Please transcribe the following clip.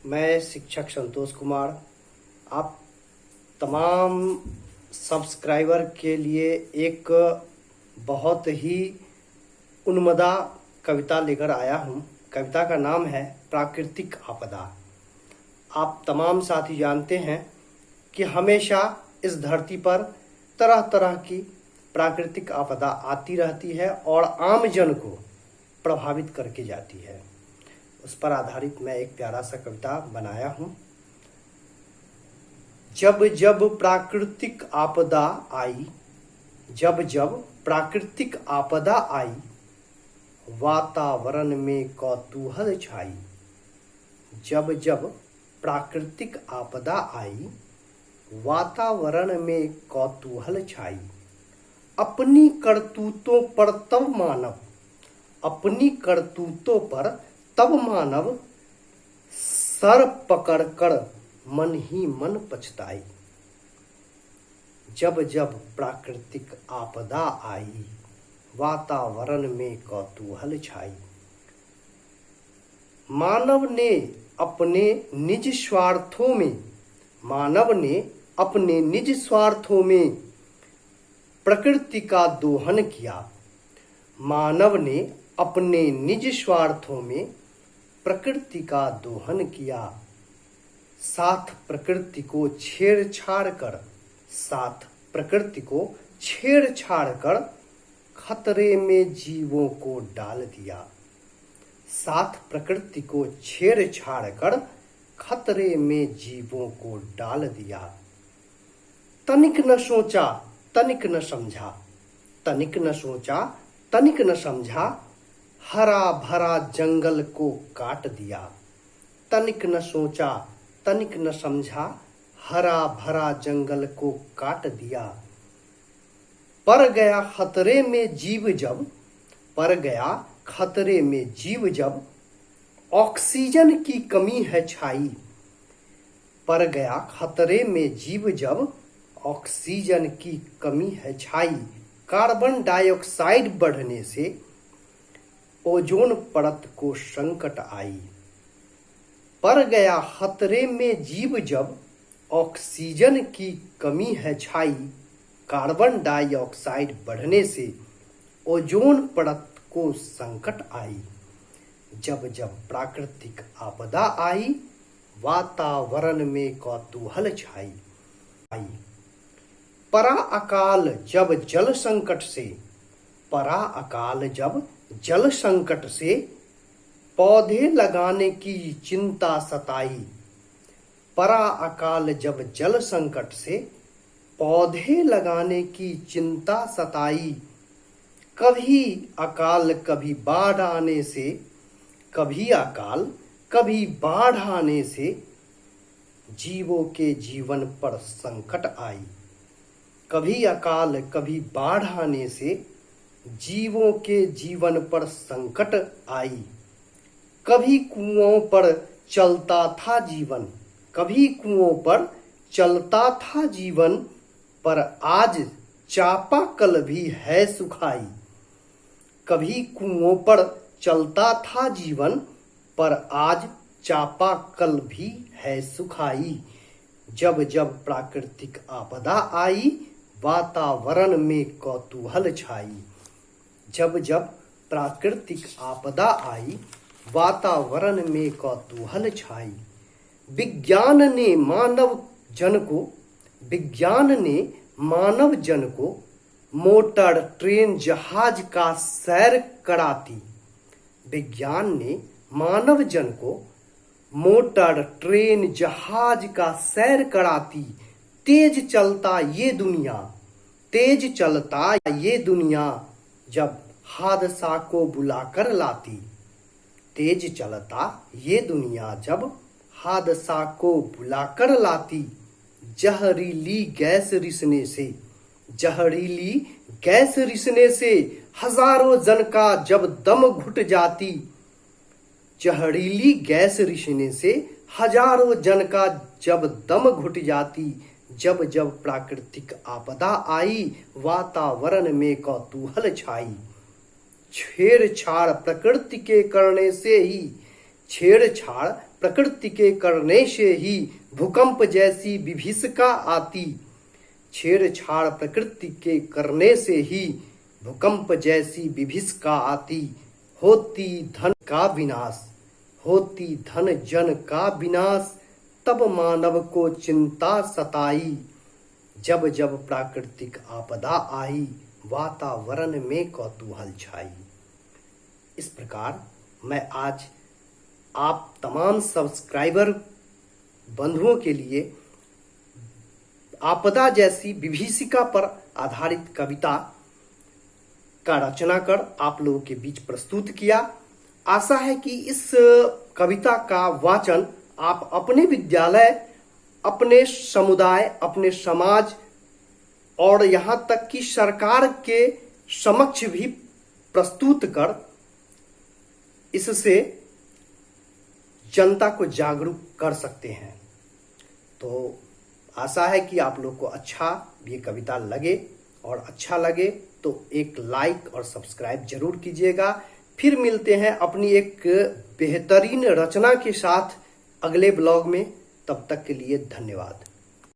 मैं शिक्षक संतोष कुमार आप तमाम सब्सक्राइबर के लिए एक बहुत ही उन्मदा कविता लेकर आया हूँ। कविता का नाम है प्राकृतिक आपदा। आप तमाम साथी जानते हैं कि हमेशा इस धरती पर तरह तरह की प्राकृतिक आपदा आती रहती है और आम जन को प्रभावित करके जाती है। उस पर आधारित मैं एक प्यारा सा कविता बनाया हूँ। जब जब प्राकृतिक आपदा आई, जब जब प्राकृतिक आपदा आई, वातावरण में कौतूहल छाई। जब जब प्राकृतिक आपदा आई, वातावरण में कौतूहल छाई। अपनी करतूतों पर तब मानव, अपनी करतूतों पर तब मानव सर पकड़कर मन ही मन पछताई। जब जब प्राकृतिक आपदा आई, वातावरण में कौतूहल छाई। मानव ने अपने निज स्वार्थों में, मानव ने अपने निज स्वार्थों में प्रकृति का दोहन किया। मानव ने अपने निज स्वार्थों में प्रकृति का दोहन किया। साथ प्रकृति को छेड़छाड़ कर, साथ प्रकृति को छेड़छाड़ कर खतरे में जीवों को डाल दिया। साथ प्रकृति को छेड़छाड़ कर खतरे में जीवों को डाल दिया। तनिक न सोचा, तनिक न समझा, तनिक न सोचा, तनिक न समझा, हरा भरा जंगल को काट दिया। तनिक न सोचा, तनिक न समझा, हरा भरा जंगल को काट दिया। पर गया खतरे में जीव जब, पर गया खतरे में जीव जब, ऑक्सीजन की कमी है छाई। पर गया खतरे में जीव जब, ऑक्सीजन की कमी है छाई। कार्बन डाइऑक्साइड बढ़ने से ओजोन परत को संकट आई। पर गया खतरे में जीव जब, ऑक्सीजन की कमी है छाई। कार्बन डाइऑक्साइड बढ़ने से ओजोन परत को संकट आई। जब जब प्राकृतिक आपदा आई, वातावरण में कौतूहल छाई। परा अकाल जब जल संकट से, परा अकाल जब जल संकट से पौधे लगाने की चिंता सताई। परा अकाल जब जल संकट से पौधे लगाने की चिंता सताई। कभी अकाल कभी बाढ़ आने से, कभी अकाल कभी बाढ़ आने से जीवों के जीवन पर संकट आई। कभी अकाल कभी बाढ़ आने से जीवों के जीवन पर संकट आई। कभी कुओं पर चलता था जीवन, कभी कुओं पर चलता था जीवन, पर आज चापाकल भी है सुखाई। कभी कुओं पर चलता था जीवन, पर आज चापाकल भी है सुखाई। जब जब प्राकृतिक आपदा आई, वातावरण में कौतूहल छाई। जब जब प्राकृतिक आपदा आई, वातावरण में कौतूहल छाई। विज्ञान ने मानव जन को, विज्ञान ने मानव जन को मोटर ट्रेन जहाज का सैर कराती। विज्ञान ने मानव जन को मोटर ट्रेन जहाज का सैर कराती। तेज चलता ये दुनिया, तेज चलता ये दुनिया जब हादसा को बुलाकर लाती। तेज चलता ये दुनिया जब हादसा को बुलाकर लाती। जहरीली गैस रिसने से, जहरीली गैस रिसने से हजारों जन का जब दम घुट जाती। जहरीली गैस रिसने से हजारों जन का जब दम घुट जाती। जब जब प्राकृतिक आपदा आई, वातावरण में कौतूहल छाई। छेड़छाड़ प्रकृति के करने से ही, छेड़छाड़ प्रकृति के करने से ही भूकंप जैसी विभीषिका आती। छेड़छाड़ प्रकृति के करने से ही भूकंप जैसी विभीषिका आती। होती धन का विनाश, होती धन जन का विनाश, तब मानव को चिंता सताई। जब जब प्राकृतिक आपदा आई, वातावरण में कौतूहल छाई। इस प्रकार मैं आज आप तमाम सब्सक्राइबर बंधुओं के लिए आपदा जैसी विभीषिका पर आधारित कविता का रचना कर आप लोगों के बीच प्रस्तुत किया। आशा है कि इस कविता का वाचन आप अपने विद्यालय, अपने समुदाय, अपने समाज और यहाँ तक कि सरकार के समक्ष भी प्रस्तुत कर इससे जनता को जागरूक कर सकते हैं। तो आशा है कि आप लोग को अच्छा ये कविता लगे, और अच्छा लगे तो एक लाइक और सब्सक्राइब जरूर कीजिएगा। फिर मिलते हैं अपनी एक बेहतरीन रचना के साथ अगले ब्लॉग में। तब तक के लिए धन्यवाद।